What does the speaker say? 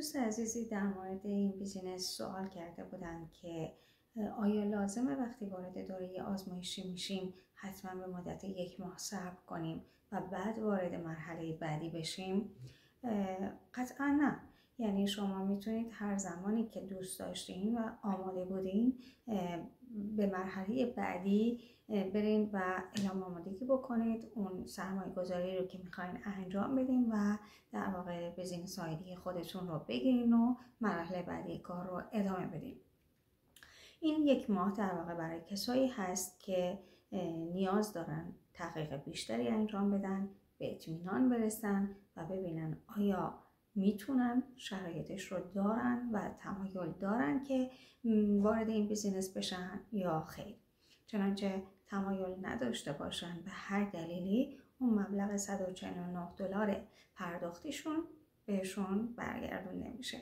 دوست عزیزی در مورد این بیزینس سوال کرده بودن که آیا لازمه وقتی وارد دوره آزمایشی میشیم حتما به مدت 1 ماه صبر کنیم و بعد وارد مرحله بعدی بشیم؟ قطعا نه. یعنی شما میتونید هر زمانی که دوست داشتین و آماده بودین به مرحله بعدی برین و اعلام آمادگی بکنید، اون سرمایه گذاری رو که میخواین انجام بدین و در واقع بیزینس ایده خودتون رو بگیرین و مرحله بعدی کار رو ادامه بدین. این 1 ماه در واقع برای کسایی هست که نیاز دارن تحقیق بیشتری انجام بدن، به اطمینان برسن و ببینن آیا میتونن، شرایطش رو دارن و تمایل دارن که وارد این بیزینس بشن یا خیر. چنانچه تمایل نداشته باشن به هر دلیلی، اون مبلغ $149 پرداختیشون بهشون برگردون نمیشه.